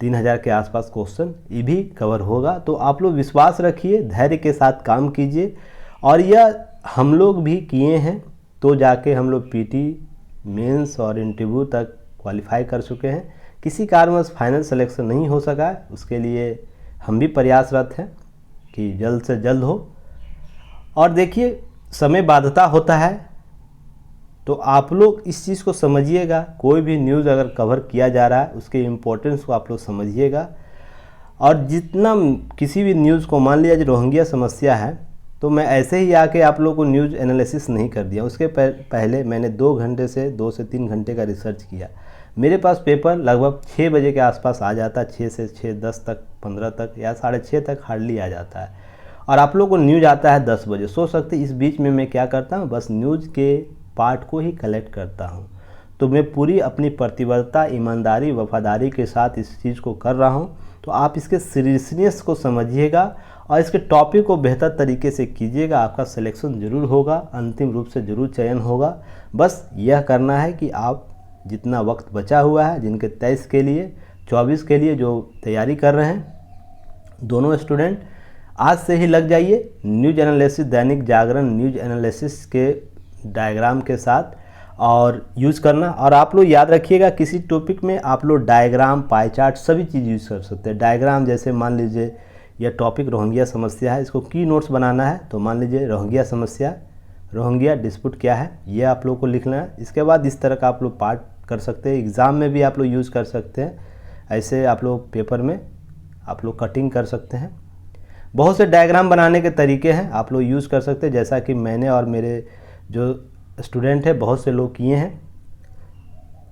3000 के आसपास क्वेश्चन ये भी कवर होगा। तो आप लोग विश्वास रखिए, धैर्य के साथ काम कीजिए, और यह हम लोग भी किए हैं, तो जाके हम लोग पीटी मेंस और इंटरव्यू तक क्वालिफाई कर चुके हैं। किसी कारणवश फाइनल सिलेक्शन नहीं हो सका है, उसके लिए हम भी प्रयासरत हैं कि जल्द से जल्द हो। और देखिए, समय बाध्यता होता है, तो आप लोग इस चीज़ को समझिएगा। कोई भी न्यूज़ अगर कवर किया जा रहा है उसके इम्पोर्टेंस को आप लोग समझिएगा, और जितना किसी भी न्यूज़ को, मान लिया जो रोहिंग्या समस्या है, तो मैं ऐसे ही आके आप लोगों को न्यूज़ एनालिसिस नहीं कर दिया। उसके पहले मैंने 2 घंटे से 2 से 3 घंटे का रिसर्च किया। मेरे पास पेपर लगभग 6 बजे के आसपास आ जाता, 6 से 6:10 तक, 15 तक या 6:30 तक हार्डली आ जाता है, और आप लोगों को न्यूज़ आता है 10 बजे। सोच सकते इस बीच में मैं क्या करता हूँ, बस न्यूज़ के पार्ट को ही कलेक्ट करता हूँ। तो मैं पूरी अपनी प्रतिबद्धता, ईमानदारी, वफादारी के साथ इस चीज़ को कर रहा हूँ। तो आप इसके सीरियसनेस को समझिएगा और इसके टॉपिक को बेहतर तरीके से कीजिएगा। आपका सिलेक्शन ज़रूर होगा, अंतिम रूप से ज़रूर चयन होगा। बस यह करना है कि आप जितना वक्त बचा हुआ है, जिनके 23 के लिए, 24 के लिए जो तैयारी कर रहे हैं, दोनों स्टूडेंट आज से ही लग जाइए news analysis, Dainik Jagran news analysis के डायग्राम के साथ और यूज़ करना। और आप लोग याद रखिएगा, किसी टॉपिक में आप लोग डायग्राम, पाई चार्ट सभी चीज़ यूज़ कर सकते हैं। डायग्राम जैसे मान लीजिए यह टॉपिक रोहिंग्या समस्या है, इसको की नोट्स बनाना है, तो मान लीजिए रोहिंग्या समस्या, रोहिंग्या डिस्प्यूट क्या है, ये आप लोग को लिखना है। इसके बाद इस तरह का आप लोग पार्ट कर सकते हैं, एग्ज़ाम में भी आप लोग यूज़ कर सकते हैं। ऐसे आप लोग पेपर में आप लोग कटिंग कर सकते हैं। बहुत से डायग्राम बनाने के तरीके हैं, आप लोग यूज़ कर सकते हैं, जैसा कि मैंने और मेरे जो स्टूडेंट है बहुत से लोग किए हैं।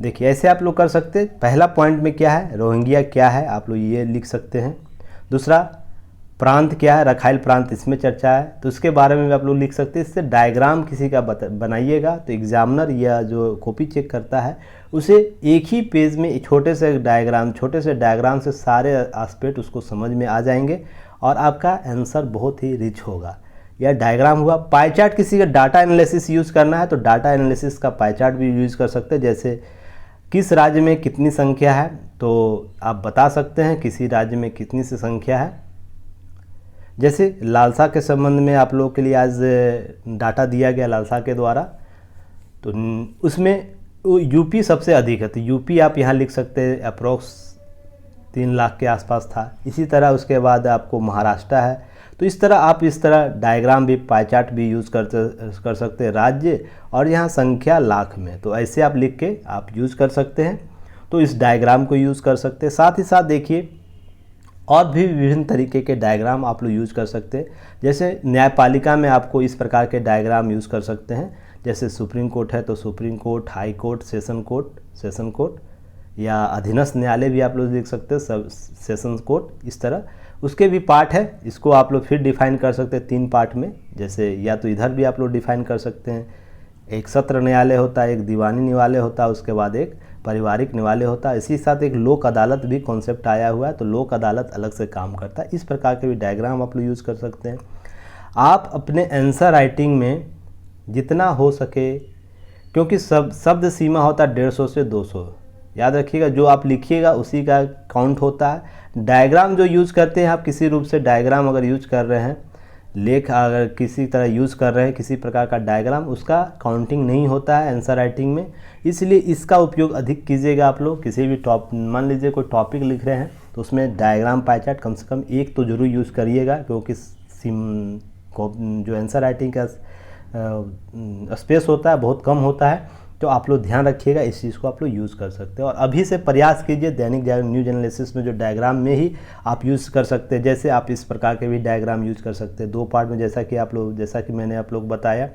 देखिए ऐसे आप लोग कर सकते हैं। पहला पॉइंट में क्या है, रोहिंग्या क्या है, आप लोग ये लिख सकते हैं। दूसरा, प्रांत क्या है, रखाइल प्रांत, इसमें चर्चा है, तो उसके बारे में भी आप लोग लिख सकते हैं। इससे डायग्राम किसी का बनाइएगा तो एग्जामिनर या जो कॉपी चेक करता है उसे एक ही पेज में छोटे से डायग्राम से सारे एस्पेक्ट उसको समझ में आ जाएंगे और आपका आंसर बहुत ही रिच होगा। यह डायग्राम हुआ। पाई चार्ट, किसी का डाटा एनालिसिस यूज़ करना है तो डाटा एनालिसिस का पाई चार्ट भी यूज़ कर सकते हैं। जैसे किस राज्य में कितनी संख्या है, तो आप बता सकते हैं किसी राज्य में कितनी सी संख्या है। जैसे लालसा के संबंध में आप लोगों के लिए आज डाटा दिया गया लालसा के द्वारा, तो उसमें यूपी सबसे अधिक है, तो यूपी आप यहाँ लिख सकते हैं, अप्रोक्स 3 लाख के आसपास था। इसी तरह उसके बाद आपको महाराष्ट्र है, तो इस तरह डायग्राम भी, पाई चार्ट भी यूज़ कर सकते हैं राज्य, और यहाँ संख्या लाख में, तो ऐसे आप लिख के आप यूज़ कर सकते हैं। तो इस डायग्राम को यूज़ कर सकते हैं। साथ ही साथ देखिए और भी विभिन्न तरीके के डायग्राम आप लोग यूज़ कर सकते हैं। जैसे न्यायपालिका में आपको इस प्रकार के डायग्राम यूज़ कर सकते हैं। जैसे सुप्रीम कोर्ट है तो supreme court, high court, session court, या अधीनस्थ न्यायालय भी आप लोग लिख सकते हैं, सब सेशन कोर्ट, इस तरह उसके भी पार्ट है। इसको आप लोग फिर डिफाइन कर सकते हैं 3 पार्ट में। जैसे या तो इधर भी आप लोग डिफाइन कर सकते हैं, एक सत्र न्यायालय होता है, एक दीवानी न्यायालय होता है, उसके बाद एक पारिवारिक न्यायालय होता है। इसी साथ एक लोक अदालत भी कॉन्सेप्ट आया हुआ है, तो लोक अदालत अलग से काम करता है। इस प्रकार के भी डायग्राम आप लोग यूज़ कर सकते हैं। आप अपने आंसर राइटिंग में जितना हो सके, क्योंकि शब्द सीमा होता है 150 से 200, याद रखिएगा, जो आप लिखिएगा उसी का काउंट होता है। डायग्राम जो यूज़ करते हैं आप, किसी रूप से डायग्राम अगर यूज कर रहे हैं, लेख अगर किसी तरह यूज़ कर रहे हैं किसी प्रकार का डायग्राम, उसका काउंटिंग नहीं होता है आंसर राइटिंग में। इसलिए इसका उपयोग अधिक कीजिएगा आप लोग। किसी भी मान लीजिए कोई टॉपिक लिख रहे हैं तो उसमें डायग्राम, पाई चार्ट कम से कम एक तो ज़रूर यूज़ करिएगा, क्योंकि जो आंसर राइटिंग का स्पेस होता है बहुत कम होता है। तो आप लोग ध्यान रखिएगा, इस चीज़ को आप लोग यूज़ कर सकते हैं। और अभी से प्रयास कीजिए दैनिक जागरण न्यूज एनालिसिस में जो डायग्राम में ही आप यूज़ कर सकते हैं। जैसे आप इस प्रकार के भी डायग्राम यूज़ कर सकते हैं 2 पार्ट में, जैसा कि मैंने आप लोग बताया।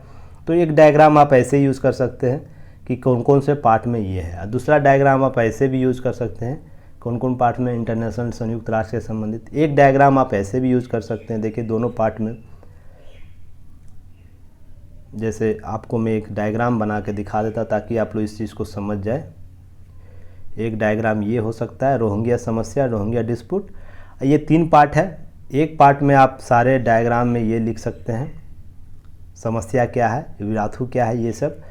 तो एक डायग्राम आप ऐसे यूज़ कर सकते हैं कि कौन कौन से पार्ट में ये है। दूसरा डायग्राम आप ऐसे भी यूज़ कर सकते हैं, कौन कौन पार्ट में इंटरनेशनल संयुक्त राष्ट्र से संबंधित। एक डायग्राम आप ऐसे भी यूज़ कर सकते हैं, देखिए दोनों पार्ट में। जैसे आपको मैं एक डायग्राम बना के दिखा देता ताकि आप लोग इस चीज़ को समझ जाए। एक डायग्राम ये हो सकता है, रोहिंग्या समस्या, रोहिंग्या डिस्प्यूट। ये 3 पार्ट है। एक पार्ट में आप सारे डायग्राम में ये लिख सकते हैं, समस्या क्या है, विराथू क्या है, ये सब।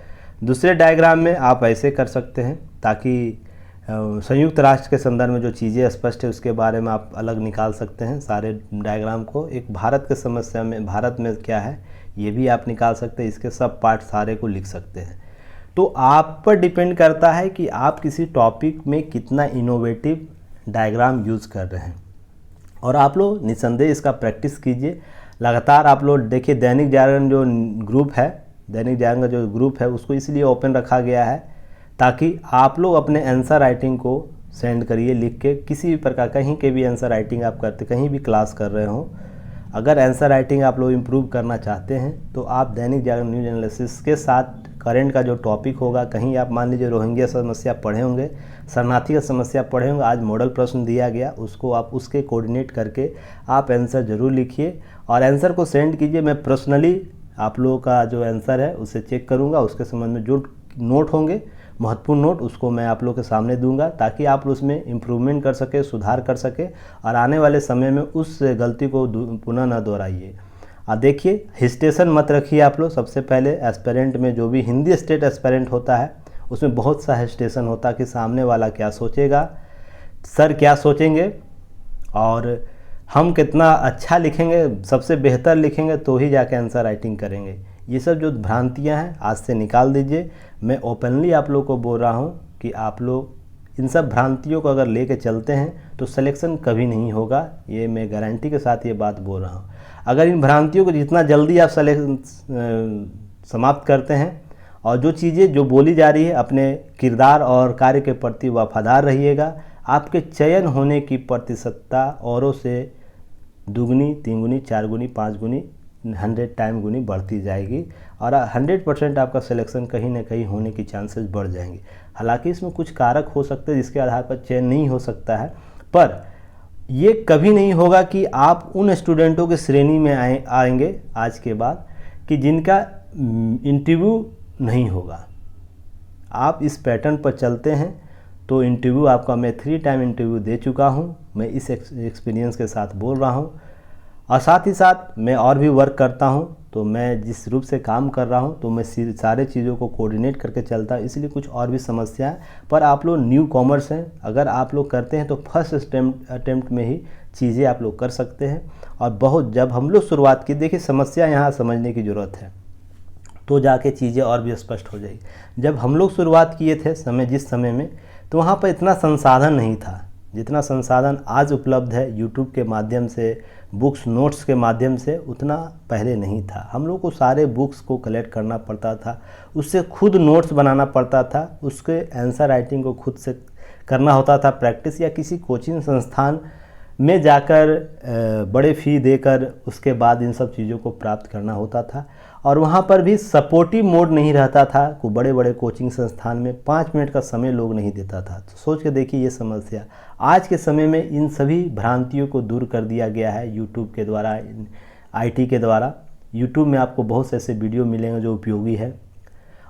दूसरे डायग्राम में आप ऐसे कर सकते हैं ताकि संयुक्त राष्ट्र के संदर्भ में जो चीज़ें स्पष्ट है उसके बारे में आप अलग निकाल सकते हैं सारे डायग्राम को। एक भारत के समस्या में, भारत में क्या है ये भी आप निकाल सकते हैं, इसके सब पार्ट सारे को लिख सकते हैं। तो आप पर डिपेंड करता है कि आप किसी टॉपिक में कितना इनोवेटिव डायग्राम यूज़ कर रहे हैं। और आप लोग निसंदेह इसका प्रैक्टिस कीजिए लगातार। आप लोग देखिए दैनिक जागरण जो ग्रुप है, दैनिक जागरण का जो ग्रुप है उसको इसलिए ओपन रखा गया है ताकि आप लोग अपने आंसर राइटिंग को सेंड करिए लिख के। किसी भी प्रकार कहीं के भी आंसर राइटिंग आप करते, कहीं भी क्लास कर रहे हो, अगर आंसर राइटिंग आप लोग इम्प्रूव करना चाहते हैं तो आप दैनिक जागरण न्यूज एनालिसिस के साथ करंट का जो टॉपिक होगा, कहीं आप मान लीजिए रोहिंग्या समस्या पढ़े होंगे, शरणार्थी का समस्या पढ़े होंगे, आज मॉडल प्रश्न दिया गया, उसको आप उसके कोऑर्डिनेट करके आप आंसर ज़रूर लिखिए और आंसर को सेंड कीजिए। मैं पर्सनली आप लोगों का जो आंसर है उसे चेक करूँगा, उसके संबंध में जो नोट होंगे महत्वपूर्ण नोट उसको मैं आप लोगों के सामने दूंगा ताकि आप उसमें इम्प्रूवमेंट कर सके, सुधार कर सके और आने वाले समय में उस गलती को पुनः न दोहराइए। देखिए हिस्टेशन मत रखिए आप लोग। सबसे पहले एस्पिरेंट में जो भी हिंदी स्टेट एस्पिरेंट होता है उसमें बहुत सा हिस्टेशन होता है कि सामने वाला क्या सोचेगा, सर क्या सोचेंगे और हम कितना अच्छा लिखेंगे, सबसे बेहतर लिखेंगे तो ही जाके आंसर राइटिंग करेंगे। ये सब जो भ्रांतियां हैं आज से निकाल दीजिए। मैं ओपनली आप लोग को बोल रहा हूँ कि आप लोग इन सब भ्रांतियों को अगर लेके चलते हैं तो सिलेक्शन कभी नहीं होगा, ये मैं गारंटी के साथ ये बात बोल रहा हूँ। अगर इन भ्रांतियों को जितना जल्दी आप समाप्त करते हैं और जो चीज़ें जो बोली जा रही है अपने किरदार और कार्य के प्रति वफादार रहिएगा, आपके चयन होने की प्रतिशतता औरों से 2 गुनी, 3 गुनी, 4 गुनी, 5 गुनी, 100 टाइम गुनी बढ़ती जाएगी और 100% आपका सिलेक्शन कहीं ना कहीं होने की चांसेस बढ़ जाएंगे। हालांकि इसमें कुछ कारक हो सकते हैं जिसके आधार पर चयन नहीं हो सकता है, पर ये कभी नहीं होगा कि आप उन स्टूडेंटों की श्रेणी में आएंगे आज के बाद कि जिनका इंटरव्यू नहीं होगा। आप इस पैटर्न पर चलते हैं तो इंटरव्यू आपका, मैं 3 टाइम इंटरव्यू दे चुका हूँ, मैं इस एक्सपीरियंस के साथ बोल रहा हूँ और साथ ही साथ मैं और भी वर्क करता हूँ। तो मैं जिस रूप से काम कर रहा हूँ तो मैं सारे चीज़ों को कोऑर्डिनेट करके चलता हूँ, इसलिए कुछ और भी समस्या है। पर आप लोग न्यू कॉमर्स हैं, अगर आप लोग करते हैं तो फर्स्ट अटेम्प्ट में ही चीज़ें आप लोग कर सकते हैं। और बहुत जब हम लोग शुरुआत की, देखिए समस्या यहाँ समझने की ज़रूरत है तो जाके चीज़ें और भी स्पष्ट हो जाएगी। जब हम लोग शुरुआत किए थे जिस समय में, तो वहाँ पर इतना संसाधन नहीं था जितना संसाधन आज उपलब्ध है यूट्यूब के माध्यम से, बुक्स नोट्स के माध्यम से, उतना पहले नहीं था। हम लोग को सारे बुक्स को कलेक्ट करना पड़ता था, उससे खुद नोट्स बनाना पड़ता था, उसके आंसर राइटिंग को खुद से करना होता था प्रैक्टिस, या किसी कोचिंग संस्थान में जाकर बड़े फ़ी देकर उसके बाद इन सब चीज़ों को प्राप्त करना होता था। और वहाँ पर भी सपोर्टिव मोड नहीं रहता था। को बड़े बड़े कोचिंग संस्थान में 5 मिनट का समय लोग नहीं देता था। तो सोच के देखिए ये समस्या। आज के समय में इन सभी भ्रांतियों को दूर कर दिया गया है यूट्यूब के द्वारा, आईटी के द्वारा। यूट्यूब में आपको बहुत से ऐसे वीडियो मिलेंगे जो उपयोगी है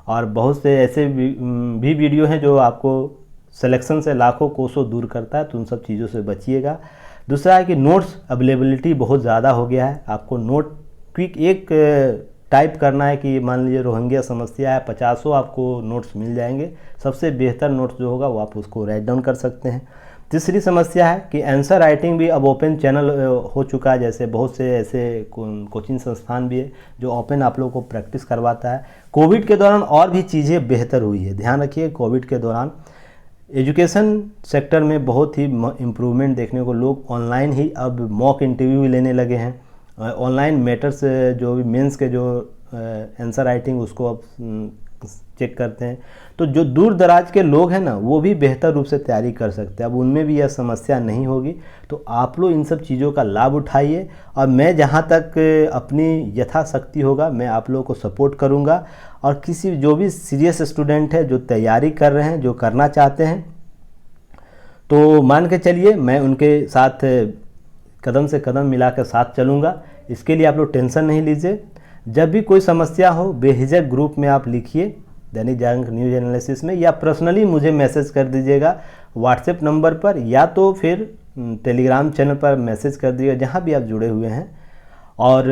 और बहुत से ऐसे भी वीडियो हैं जो आपको सिलेक्शन से लाखों कोसों दूर करता है, तो उन सब चीज़ों से बचिएगा। दूसरा है कि नोट्स अवेलेबिलिटी बहुत ज़्यादा हो गया है। आपको नोट क्विक एक टाइप करना है कि मान लीजिए रोहिंग्या समस्या है, 50 आपको नोट्स मिल जाएंगे। सबसे बेहतर नोट्स जो होगा वो आप उसको राइट डाउन कर सकते हैं। तीसरी समस्या है कि आंसर राइटिंग भी अब ओपन चैनल हो चुका है। जैसे बहुत से ऐसे कोचिंग संस्थान भी है जो ओपन आप लोगों को प्रैक्टिस करवाता है। कोविड के दौरान और भी चीज़ें बेहतर हुई है। ध्यान रखिए, कोविड के दौरान एजुकेशन सेक्टर में बहुत ही इम्प्रूवमेंट देखने को, लोग ऑनलाइन ही अब मॉक इंटरव्यू भी लेने लगे हैं। ऑनलाइन मैटर्स जो भी मेंस के जो आंसर राइटिंग उसको अब चेक करते हैं। तो जो दूर दराज के लोग हैं ना, वो भी बेहतर रूप से तैयारी कर सकते हैं। अब उनमें भी यह समस्या नहीं होगी। तो आप लोग इन सब चीज़ों का लाभ उठाइए और मैं जहाँ तक अपनी यथाशक्ति होगा मैं आप लोगों को सपोर्ट करूँगा। और किसी जो भी सीरियस स्टूडेंट है जो तैयारी कर रहे हैं, जो करना चाहते हैं, तो मान के चलिए मैं उनके साथ कदम से कदम मिला कर साथ चलूँगा। इसके लिए आप लोग टेंशन नहीं लीजिए। जब भी कोई समस्या हो बेहिचक ग्रुप में आप लिखिए दैनिक जागरण न्यूज एनालिसिस में, या पर्सनली मुझे मैसेज कर दीजिएगा व्हाट्सएप नंबर पर, या तो फिर टेलीग्राम चैनल पर मैसेज कर दीजिएगा, जहाँ भी आप जुड़े हुए हैं। और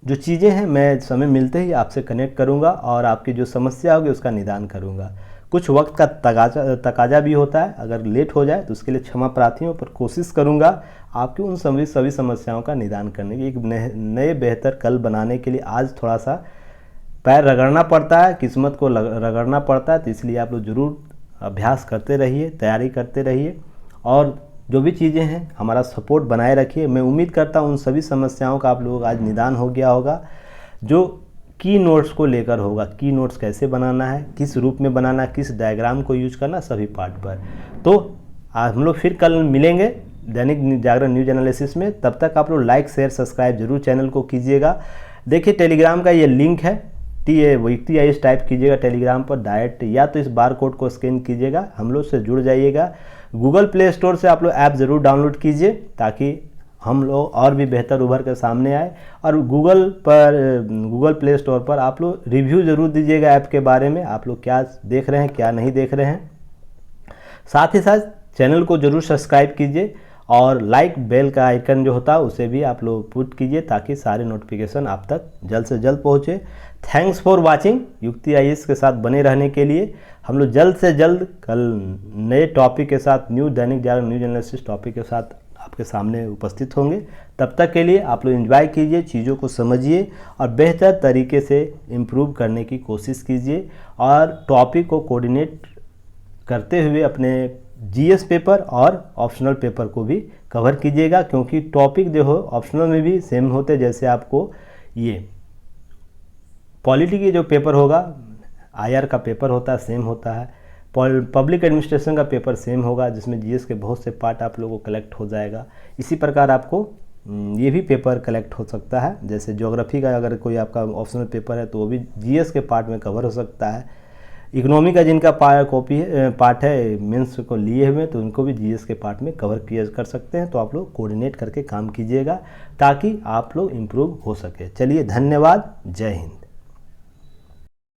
जो चीज़ें हैं मैं समय मिलते ही आपसे कनेक्ट करूंगा और आपकी जो समस्या होगी उसका निदान करूंगा। कुछ वक्त का तकाजा भी होता है, अगर लेट हो जाए तो उसके लिए क्षमा प्रार्थी हूं, पर कोशिश करूंगा आपकी उन सभी समस्याओं का निदान करने की। एक नए बेहतर कल बनाने के लिए आज थोड़ा सा पैर रगड़ना पड़ता है, किस्मत को रगड़ना पड़ता है, तो इसलिए आप लोग ज़रूर अभ्यास करते रहिए, तैयारी करते रहिए और जो भी चीज़ें हैं हमारा सपोर्ट बनाए रखिए। मैं उम्मीद करता हूँ उन सभी समस्याओं का आप लोगों का आज निदान हो गया होगा। जो की नोट्स को लेकर होगा, की नोट्स कैसे बनाना है, किस रूप में बनाना, किस डायग्राम को यूज करना, सभी पार्ट पर। तो हम लोग फिर कल मिलेंगे दैनिक जागरण न्यूज एनालिसिस में। तब तक आप लोग लाइक शेयर सब्सक्राइब जरूर चैनल को कीजिएगा। देखिए टेलीग्राम का ये लिंक है, युक्ति टाइप कीजिएगा टेलीग्राम पर डायरेक्ट, या तो इस बार कोड को स्कैन कीजिएगा, हम लोग से जुड़ जाइएगा। गूगल प्ले स्टोर से आप लोग ऐप ज़रूर डाउनलोड कीजिए ताकि हम लोग और भी बेहतर उभर कर सामने आए। और गूगल प्ले स्टोर पर आप लोग रिव्यू ज़रूर दीजिएगा ऐप के बारे में, आप लोग क्या देख रहे हैं क्या नहीं देख रहे हैं। साथ ही साथ चैनल को ज़रूर सब्सक्राइब कीजिए और लाइक बेल का आइकन जो होता है उसे भी आप लोग पुट कीजिए ताकि सारे नोटिफिकेशन आप तक जल्द से जल्द पहुँचे। Thanks for watching. युक्ति IAS के साथ बने रहने के लिए हम लोग जल्द से जल्द कल नए टॉपिक के साथ Dainik Jagran news analysis topic के साथ आपके सामने उपस्थित होंगे। तब तक के लिए आप लोग एंजॉय कीजिए, चीज़ों को समझिए और बेहतर तरीके से इम्प्रूव करने की कोशिश कीजिए और टॉपिक को कोऑर्डिनेट करते हुए अपने GS पेपर और ऑप्शनल पेपर को भी कवर कीजिएगा, क्योंकि टॉपिक जो हो ऑप्शनल में भी सेम होते, जैसे आपको ये पॉलिटी के जो पेपर होगा, IR का पेपर होता है सेम होता है, पब्लिक एडमिनिस्ट्रेशन का पेपर सेम होगा जिसमें GS के बहुत से पार्ट आप लोगों को कलेक्ट हो जाएगा। इसी प्रकार आपको ये भी पेपर कलेक्ट हो सकता है, जैसे ज्योग्राफी का अगर कोई आपका ऑप्शनल पेपर है तो वो भी GS के पार्ट में कवर हो सकता है। इकोनॉमी का जिनका पार्ट है मेंस को लिए हुए तो उनको भी GS के पार्ट में कवर किया कर सकते हैं। तो आप लोग कोऑर्डिनेट करके काम कीजिएगा ताकि आप लोग इम्प्रूव हो सके। चलिए धन्यवाद, जय हिंद।